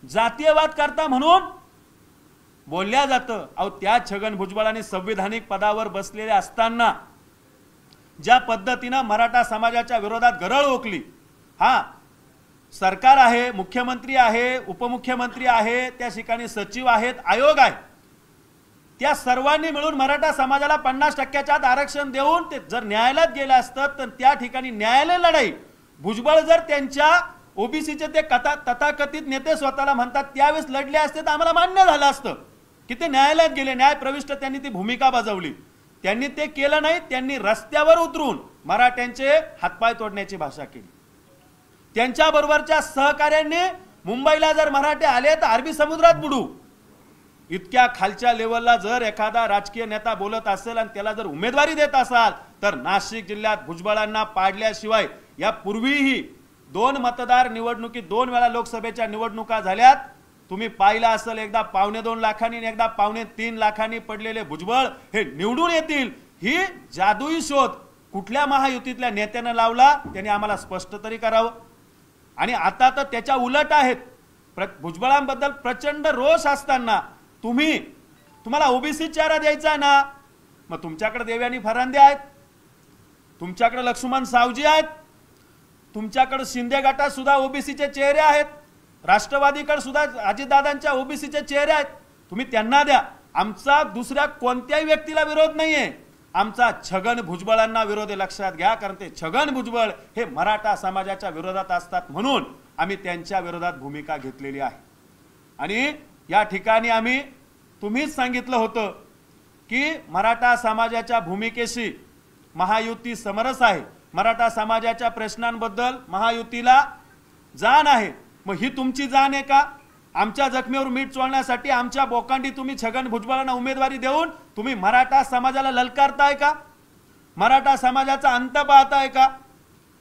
जातीयवाद करता म्हणून बोलल्या जातं। अहो त्या छगन भुजबळांनी संविधानिक पदावर बसलेले असताना ज्या पद्धतीने मराठा समाजाच्या विरोधात गरळ ओकली, हा सरकार आहे, मुख्यमंत्री आहे, उपमुख्यमंत्री आहे, त्या ठिकाणी सचिव आहेत, आयोग आहे, त्या सर्वांनी मिळून मराठा समाजाला 50% आत आरक्षण देऊन ते जर न्यायालयात गेले असतात तर त्या ठिकाणी न्यायालय लढाई भुजबळ जर त्यांच्या ओबीसीचे ते तथाकथित नेते स्वतःला म्हणतात त्यावेळेस लढले असते तर आम्हाला मान्य झालं असतं की ते न्यायालयात गेले, न्यायप्रविष्ट त्यांनी ती भूमिका बजावली। त्यांनी ते केलं नाही, त्यांनी रस्त्यावर उतरून मराठ्यांचे हातपाय तोडण्याची भाषा केली। त्यांच्या बरोबरच्या सहकार्यांनी मुंबईला जर मराठे आले तर अरबी समुद्रात बुडू, इतक्या खालच्या लेवलला जर एखादा राजकीय नेता बोलत असेल आणि त्याला जर उमेदवारी देत असाल तर नाशिक जिल्ह्यात भुजबळांना पाडल्याशिवाय यापूर्वीही 2 मतदार निवडणुकीत 2 वेळा लोकसभेच्या निवडणुका झाल्यात, तुम्ही पाहिला असेल, एकदा 2.25 लाखांनी आणि एकदा 2.3 लाखांनी पडलेले भुजबळ हे निवडून येतील ही जादुई शोध कुठल्या महायुतीतल्या नेत्यानं लावला त्यांनी आम्हाला स्पष्ट तरी करावं। आणि आता तर त्याच्या उलट आहेत, भुजबळांबद्दल प्रचंड रोष असताना तुम्हाला ओबीसी चेहरा द्यायचा आहे ना, मग तुमच्याकडे देवयानी फरांदे आहेत, तुमच्याकडे लक्ष्मण सावजी आहेत, तुमच्याकडे शिंदे गटात सुद्धा ओबीसीचे चेहरे आहेत, राष्ट्रवादीकडे सुद्धा अजितदादांच्या ओबीसीचे चेहरे आहेत, तुम्ही त्यांना द्या। आमचा दुसऱ्या कोणत्याही व्यक्तीला विरोध नाहीये, आमचा छगन भुजबळांना विरोध आहे, लक्षात घ्या, कारण ते छगन भुजबळ हे मराठा समाजाच्या विरोधात असतात म्हणून आम्ही त्यांच्या विरोधात भूमिका घेतलेली आहे। आणि या ठिकाणी आम्ही तुम्हीच सांगितलं होतं की मराठा समाजाच्या भूमिकेशी महायुती समरस आहे, मराठा समाजाच्या प्रश्नांबद्दल महायुतीला जाण आहे। मग ही तुमची जाण आहे का? आमच्या जखमेवर मीठ चोळण्यासाठी आमच्या बोकांडी तुम्ही छगन भुजबळांना उमेदवारी देऊन तुम्ही मराठा समाजाला ललकारताय का? मराठा समाजाचा अंत पाहताय का?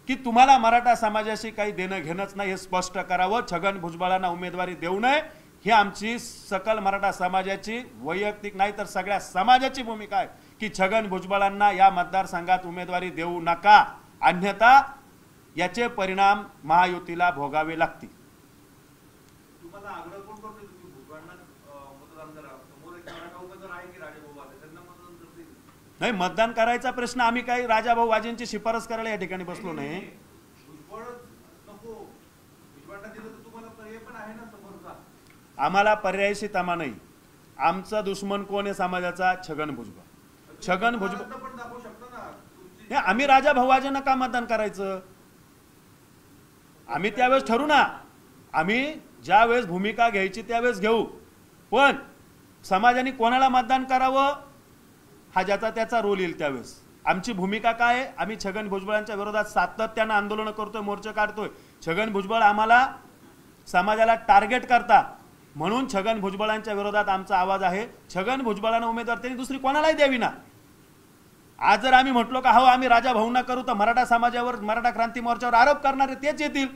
की तुम्हाला मराठा समाजाशी काही देणं घेणंच नाही हे स्पष्ट करावं। छगन भुजबळांना उमेदवारी देऊ नये ही आमची सकल मराठा समाजाची वैयक्तिक नाही तर सगळ्या समाजाची भूमिका आहे की छगन भुजबळांना या मतदारसंघात उमेदवारी देऊ नका, अन्यथा याचे परिणाम महायुतीला भोगावे लागतील। नाही, मतदान करायचा प्रश्न आम्ही काही राजाभाऊ वाजेंची शिफारस करायला या ठिकाणी बसलो नाही। आम्हाला पर्यायशी तमा नाही, आमचा दुश्मन कोण आहे समाजाचा? छगन भुजबळ। छगन भुजबळ आम्ही राजाभाऊ वाजेंना का मतदान करायचं? आम्ही त्यावेळेस ठरू ना, आम्ही ज्या वेळेस भूमिका घ्यायची त्यावेळेस घेऊ, पण समाजाने कोणाला मतदान करावं हा ज्याचा त्याचा रोल येईल त्यावेळेस। आमची भूमिका काय आहे? आम्ही छगन भुजबळांच्या विरोधात सातत्याने आंदोलन करतोय, मोर्चे काढतोय। छगन भुजबळ आम्हाला समाजाला टार्गेट करता म्हणून छगन भुजबळांच्या विरोधात आमचा आवाज आहे। छगन भुजबळांना उमेदवार त्यांनी दुसरी कोणालाही द्यावी ना। आज जर आम्ही म्हटलो का हो आम्ही राजा भाऊंना करू तर मराठा समाजावर, मराठा क्रांती मोर्चावर आरोप करणारे तेच येतील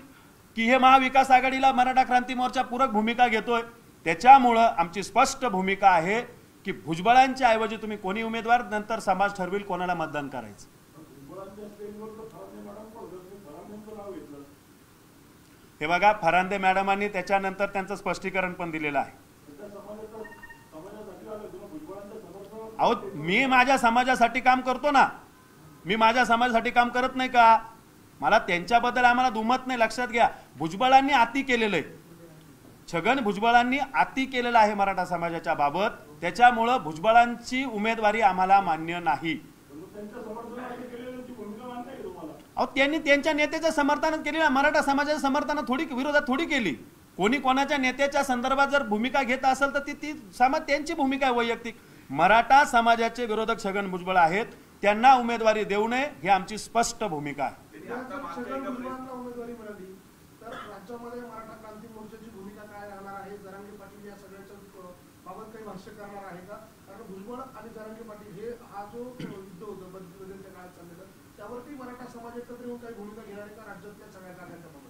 की हे महाविकास आघाडीला मराठा क्रांती मोर्चा पूरक भूमिका घेतोय। त्याच्यामुळे आमची स्पष्ट भूमिका आहे की भुजबळांच्या ऐवजी तुम्ही कोणी उमेदवार, नंतर समाज ठरवेल कोणाला मतदान करायचं। हे बघा, फरांदे मॅडमांनी त्याच्यानंतर त्यांचं स्पष्टीकरण पण दिलेलं आहे। अहो मी माझ्या समाजासाठी काम करतो ना, मी माझ्या समाजासाठी काम करत नाही का? मला त्यांच्याबद्दल आम्हाला दुमत नाही, लक्षात घ्या। भुजबळांनी अति केलेलं आहे, छगन भुजबळांनी अति केलेलं आहे मराठा समाजाच्या बाबत, त्याच्यामुळे भुजबळांची उमेदवारी आम्हाला मान्य नाही। अहो त्यांनी त्यांच्या नेत्याच्या समर्थनात केली ना, मराठा समाजाच्या समर्थनात थोडी, विरोधात थोडी केली। कोणी कोणाच्या नेत्याच्या संदर्भात जर भूमिका घेत असेल तर ती समाज त्यांची भूमिका आहे वैयक्तिक। मराठा समाजाचे विरोधक छगन भुजबळ आहेत, त्यांना उमेदवारी देऊ नये ही आमची स्पष्ट भूमिका आहे।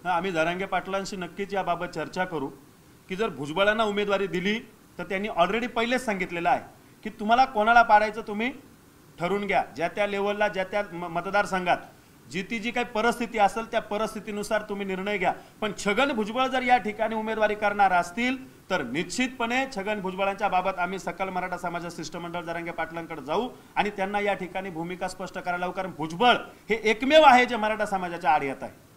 आम्ही जरांगे पाटलांशी नक्कीच याबाबत चर्चा करू की जर भुजबळांना उमेदवारी दिली तर त्यांनी ऑलरेडी पहिलेच सांगितलेलं आहे की तुम्हाला कोणाला पाडायचं तुम्ही ठरवून घ्या, ज्या त्या लेवलला, ज्या त्या मतदारसंघात जी काही परिस्थिती असेल त्या परिस्थितीनुसार तुम्ही निर्णय घ्या। पण छगन भुजबळ जर या ठिकाणी उमेदवारी करणार असतील तर निश्चितपणे छगन भुजबळांच्या बाबत आम्ही सकल मराठा समाज शिष्टमंडळ जरांगे पाटलांकडे जाऊ आणि त्यांना या ठिकाणी भूमिका स्पष्ट करायला लावू, कारण भुजबळ हे एकमेव आहे जे मराठा समाजाच्या आड येत आहे।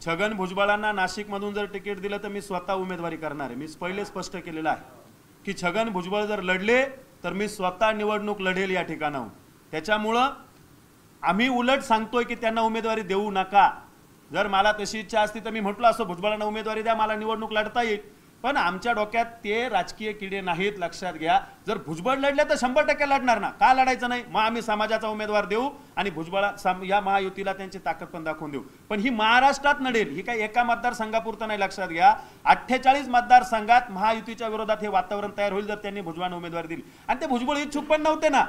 छगन भुजबळांना नाशिकमधून जर तिकीट दिलं तर मी स्वतः उमेदवारी करणार आहे। मी पहिले स्पष्ट केलेलं आहे की छगन भुजबळ जर लढले तर मी स्वतः निवडणूक लढेल या ठिकाणाहून। त्याच्यामुळं आम्ही उलट सांगतोय की त्यांना उमेदवारी देऊ नका। जर मला तशी इच्छा असती तर मी म्हटलं असं भुजबळांना उमेदवारी द्या, मला निवडणूक लढता येईल, पण आमच्या डोक्यात ते राजकीय किडे नाहीत, लक्षात घ्या। जर भुजबळ लढले तर 100% लढणार ना, का लढायचं नाही? मग आम्ही समाजाचा उमेदवार देऊ आणि भुजबळा या महायुतीला त्यांची ताकद पण दाखवून देऊ। पण ही महाराष्ट्रात लढेल, ही काही एका मतदारसंघापुरतं नाही, लक्षात घ्या। 48 मतदारसंघात महायुतीच्या विरोधात हे वातावरण तयार होईल जर त्यांनी भुजबळांना उमेदवारी दिली। आणि ते भुजबळ इच्छुक पण नव्हते ना,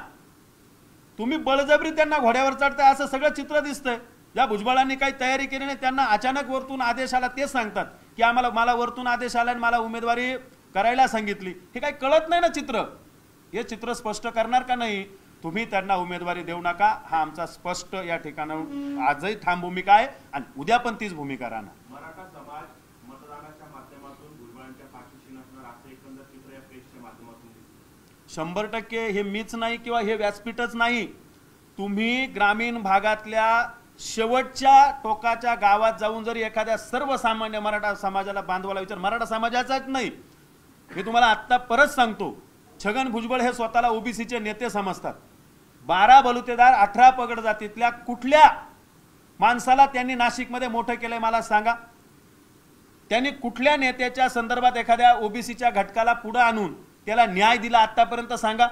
तुम्ही बळजबरी त्यांना घोड्यावर चढताय असं सगळं चित्र दिसतंय। ज्या भुजबळांनी काही तयारी केली नाही त्यांना अचानक वरतून आदेश आला, तेच सांगतात की मला वरतून आदेश आला आणि मला उमेदवारी करायला सांगितली। हे काही कळत नाही ना चित्र, हे चित्र स्पष्ट करणार का नाही? तुम्ही त्यांना उमेदवारी देऊ नका, हा आमचा स्पष्ट या ठिकाणाहून आजही ठाम भूमिका आहे आणि उद्या पण तीच भूमिका राहणार। मराठा समाज मतदानाच्या माध्यमातून भुजबळांच्या पाठीशी नसणार असं एकंदर चित्र या प्रेसच्या माध्यमातून 100% हे मीच नाही किंवा हे व्यासपीठच नाही, तुम्ही ग्रामीण भागातल्या शेवटच्या टोकाच्या गावात जाऊन जर एखाद्या सर्वसामान्य मराठा समाजाला बांधवाला विचार, मराठा समाजाचाच नाही, मी तुम्हाला आत्ता परत सांगतो, छगन भुजबळ हे स्वतःला ओबीसीचे नेते समजतात। 12 बलुतेदार 18 पगड जातीतल्या कुठल्या माणसाला त्यांनी नाशिकमध्ये मोठं केलंय मला सांगा? त्यांनी कुठल्या नेत्याच्या संदर्भात एखाद्या ओबीसीच्या घटकाला पुढे आणून त्याला न्याय दिला आतापर्यंत सांगा?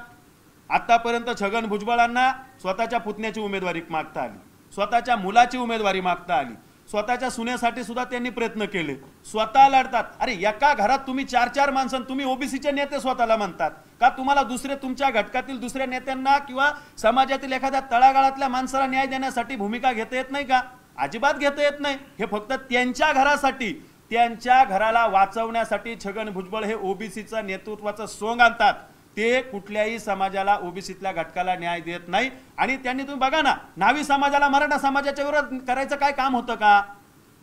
आतापर्यंत छगन भुजबळांना स्वतःच्या पुतण्याची उमेदवारी मागता आली, स्वतःच्या मुलाची उमेदवारी मागता आली, स्वतःच्या सुनेसाठी सुद्धा त्यांनी प्रयत्न केले, स्वतः लढतात। अरे एका घरात तुम्ही 4-4 माणसं, तुम्ही ओबीसीचे नेते स्वतःला म्हणतात का? तुम्हाला दुसरे तुमच्या घटकातील दुसऱ्या नेत्यांना किंवा समाजातील एखाद्या तळागाळातल्या माणसाला न्याय देण्यासाठी भूमिका घेता येत नाही का? अजिबात घेता येत नाही। हे फक्त त्यांच्या घरासाठी, त्यांच्या घराला वाचवण्यासाठी छगन भुजबळ हे ओबीसीचं नेतृत्वाचं सोंग आणतात। ते कुठल्याही समाजाला ओबीसीतल्या घटकाला न्याय देत नाही। आणि त्यांनी तुम्ही बघा ना, न्हावी समाजाला मराठा समाजाच्या विरोधात करायचं काय काम होतं का?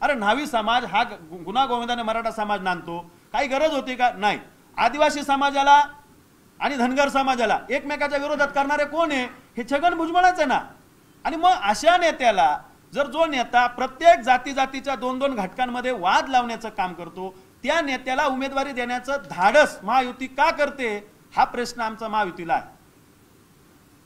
अरे न्हावी समाज हा गुन्हा गोविंदाने मराठा समाज नांदतो, काही गरज होती का? नाही। आदिवासी समाजाला आणि धनगर समाजाला एकमेकाच्या विरोधात करणारे कोण आहे? हे छगन भुजबळच आहे ना। आणि मग अशा नेत्याला जर जो नेता प्रत्येक जातीच्या 2-2 घटकांमध्ये वाद लावण्याचं काम करतो, त्या नेत्याला उमेदवारी देण्याचं धाडस महायुती का करते? हा प्रश्न आमचा महायुतीला आहे।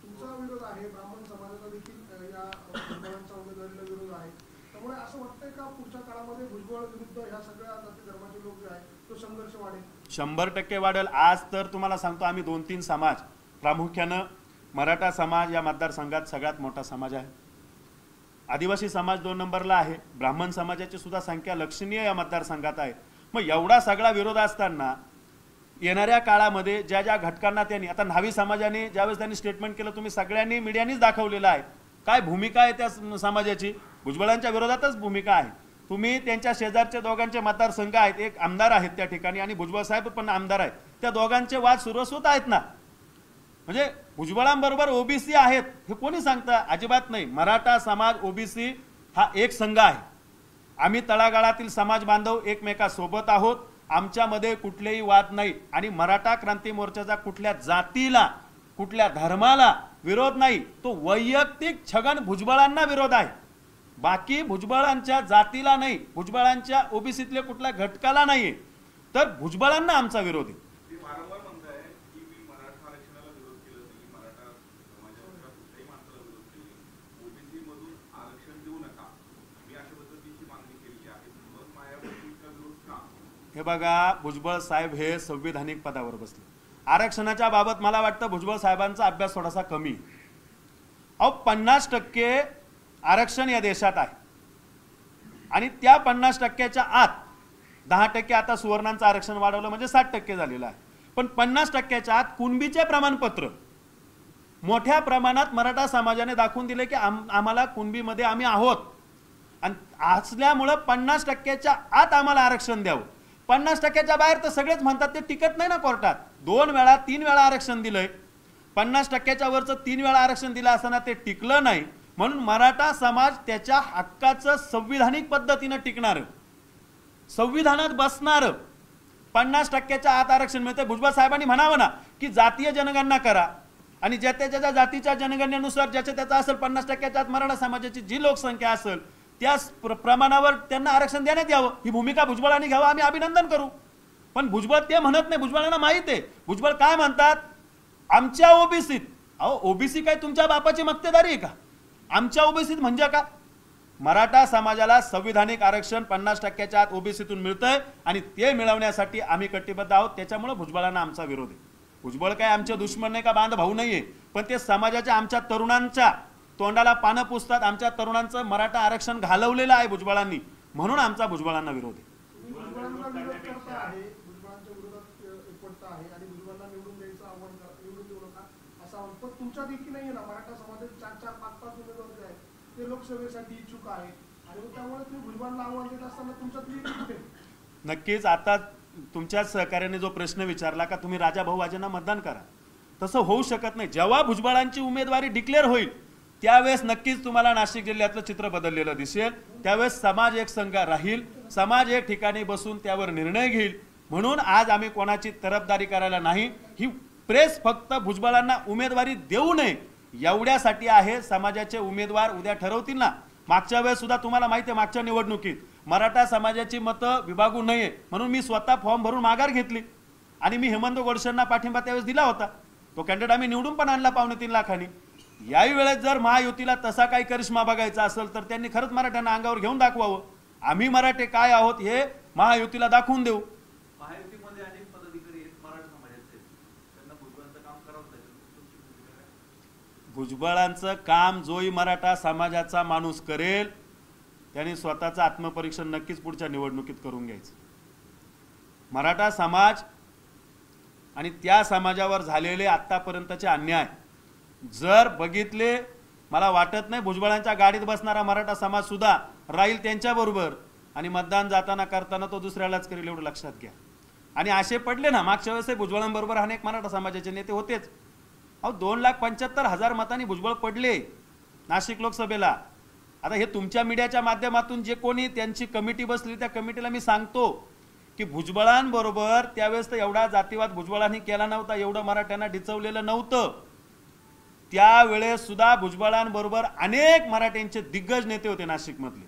तुमचा विरोध आहे, ब्राह्मण समाजाचा देखील या भुजबळांच्या उमेदवारीला विरोध आहे, त्यामुळे असं वाटतंय का पुढच्या काळामध्ये भुजबळ विरुद्ध ह्या सगळ्या जाती धर्माचे लोक जे आहेत तो संघर्ष वाढेल? 100% वाढेल। आज तर तुम्हाला सांगतो, आम्ही 2-3 समाज, प्रामुख्यानं मराठा समाज या मतदारसंघात सगळ्यात मोठा समाज आहे, आदिवासी समाज 2 नंबरला आहे, ब्राह्मण समाजाची सुद्धा संख्या लक्षणीय या मतदारसंघात आहे। मग एवढा सगळा विरोध असताना येणाऱ्या काळामध्ये ज्या ज्या घटकांना त्यांनी, आता न्हावी समाजाने ज्यावेळेस त्यांनी स्टेटमेंट केलं, तुम्ही सगळ्यांनी मीडियानीच दाखवलेलं आहे काय भूमिका आहे त्या समाजाची, भुजबळांच्या विरोधातच भूमिका आहे। तुम्ही त्यांच्या शेजारचे दोघांचे मतदारसंघ आहेत, एक आमदार आहेत त्या ठिकाणी आणि भुजबळ साहेब पण आमदार आहेत, त्या दोघांचे वाद सुरू होत आहेत ना। म्हणजे भुजबळांबरोबर ओबीसी आहेत हे कोणी सांगतं? अजिबात नाही। मराठा समाज ओबीसी हा एक संघ आहे, आम्ही तळागाळातील समाज बांधव एकमेकासोबत आहोत, आमच्यामध्ये कुठलेही वाद नाही। आणि मराठा क्रांती मोर्चाचा कुठल्या जातीला कुठल्या धर्माला विरोध नाही, तो वैयक्तिक छगन भुजबळांना विरोध आहे, बाकी भुजबळांच्या जातीला नाही, भुजबळांच्या ओबीसीतल्या कुठल्या घटकाला नाहीये, तर भुजबळांना आमचा विरोध आहे। हे बघा, भुजबळ साहेब हे संविधानिक पदावर बसले, आरक्षणाच्या बाबत मला वाटतं भुजबळ साहेबांचा अभ्यास थोडासा कमी। 50% आरक्षण या देशात आहे आणि त्या 50%च्या आत 10% आता सुवर्णांचं आरक्षण वाढवलं म्हणजे 60% झालेलं आहे, पण 50%च्या आत कुणबीचे प्रमाणपत्र मोठ्या प्रमाणात मराठा समाजाने दाखवून दिले की आम्हाला कुणबीमध्ये आम्ही आहोत आणि असल्यामुळे 50%च्या आत आम्हाला आरक्षण द्यावं। 50%च्या बाहेर तर सगळेच म्हणतात ते टिकत नाही ना कोर्टात. 2 वेळा 3 वेळा आरक्षण दिलंय, 50%च्या वरचं 3 वेळा आरक्षण दिलं असताना ते टिकलं नाही. म्हणून मराठा समाज त्याच्या हक्काचं संविधानिक पद्धतीनं टिकणार, संविधानात बसणार, 50%च्या आत आरक्षण मिळते. भुजबळ साहेबांनी म्हणावं ना की जातीय जनगणना करा आणि ज्या त्याच्या जातीच्या जनगणनेनुसार ज्याच्या त्याचा असेल 50%च्या आत मराठा समाजाची जी लोकसंख्या असेल त्या प्रमाणावर त्यांना आरक्षण देण्यात यावं. ही भूमिका भुजबळांनी घ्यावं, आम्ही अभिनंदन करू. पण भुजबळ ते म्हणत नाही. भुजबळांना माहित आहे. भुजबळ काय म्हणतात, आमच्या ओबीसीत. अहो ओबीसी काय तुमच्या बापाची मक्तेदारी आहे का? आमच्या ओबीसीत म्हणजे का? मराठा समाजाला संविधानिक आरक्षण 50%च्या आत ओबीसीतून मिळतंय आणि ते मिळवण्यासाठी आम्ही कटिबद्ध आहोत. त्याच्यामुळे भुजबळांना आमचा विरोध आहे. भुजबळ काय आमचे दुश्मन नाही का, बांध भाऊ नाहीये, पण ते समाजाच्या आमच्या तरुणांच्या तोंडाला पानं पुसतात. आमच्या तरुणांचं मराठा आरक्षण घालवलेलं आहे भुजबळांनी, म्हणून आमचा भुजबळांना विरोध आहे. भुजबळांना विरोध करता आहे, भुजबळांच्या विरोधात एकवटता आहे आणि भुजबळांना निवडून द्यायचं आव्हान निवडून देऊ नका असं आव्हान. पण तुमच्या देखील नाहीये ना, मराठा समाजाचे 4-4, 5-5 उमेदवार जे आहेत ते लोकसभेसाठी इच्छुक आहेत आणि त्यामुळे तुम्ही भुजबळांना आव्हान देत असताना तुमच्यातली कुठे? नक्कीच. आता तुमच्याच सहकार्याने जो प्रश्न विचारला का तुम्ही राजा भाऊ वाजेंना मतदान करा, तसं होऊ शकत नाही. जेव्हा भुजबळांची उमेदवारी डिक्लेअर होईल त्यावेळेस नक्कीच तुम्हाला नाशिक जिल्ह्यातलं चित्र बदललेलं दिसेल. त्यावेळेस समाज एक संघ राहील, समाज एक ठिकाणी बसून त्यावर निर्णय घेईल. म्हणून आज आम्ही कोणाची तरफदारी करायला नाही. ही प्रेस फक्त भुजबळांना उमेदवारी देऊ नये एवढ्यासाठी आहे. समाजाचे उमेदवार उद्या ठरवतील ना. मागच्या वेळेस सुद्धा तुम्हाला माहिती आहे, मागच्या निवडणुकीत मराठा समाजाची मतं विभागू नये म्हणून मी स्वतः फॉर्म भरून माघार घेतली आणि मी हेमंत गोडसेंना पाठिंबा त्यावेळेस दिला होता. तो कॅन्डिडेट आम्ही निवडून पण आणला 2.25 लाखांनी. याही वेळेस जर महायुतीला तसा काही करिश्मा बघायचा असेल तर त्यांनी खरंच मराठ्यांना अंगावर घेऊन दाखवावं. आम्ही मराठे काय आहोत हे महायुतीला दाखवून देऊ. महायुतीमध्ये अनेक पदाधिकारी आहेत मराठा समाजाचे, त्यांना भुजबळांचं काम करावं लागेल. भुजबळांचं काम जोही मराठा समाजाचा माणूस करेल त्यांनी स्वतःचं आत्मपरीक्षण नक्कीच पुढच्या निवडणुकीत करून घ्यायचं. मराठा समाज आणि त्या समाजावर झालेले आतापर्यंतचे अन्याय जर बघितले, मला वाटत नाही भुजबळांच्या गाडीत बसणारा मराठा समाज सुद्धा राहील त्यांच्याबरोबर आणि मतदान जाताना करताना तो दुसऱ्यालाच करेल, एवढं लक्षात घ्या. आणि असे पडले ना, मागच्या वेळेस भुजबळांबरोबर अनेक मराठा समाजाचे नेते होतेच. अहो 2,75,000 मतांनी भुजबळ पडले नाशिक लोकसभेला. आता हे तुमच्या मीडियाच्या माध्यमातून जे कोणी त्यांची कमिटी बसली त्या कमिटीला मी सांगतो की भुजबळांबरोबर त्यावेळेस तर एवढा जातीवाद भुजबळांनी केला नव्हता, एवढं मराठ्यांना डिचवलेलं नव्हतं. त्यावेळेस सुद्धा भुजबळांबरोबर अनेक मराठ्यांचे दिग्गज नेते होते नाशिकमधले.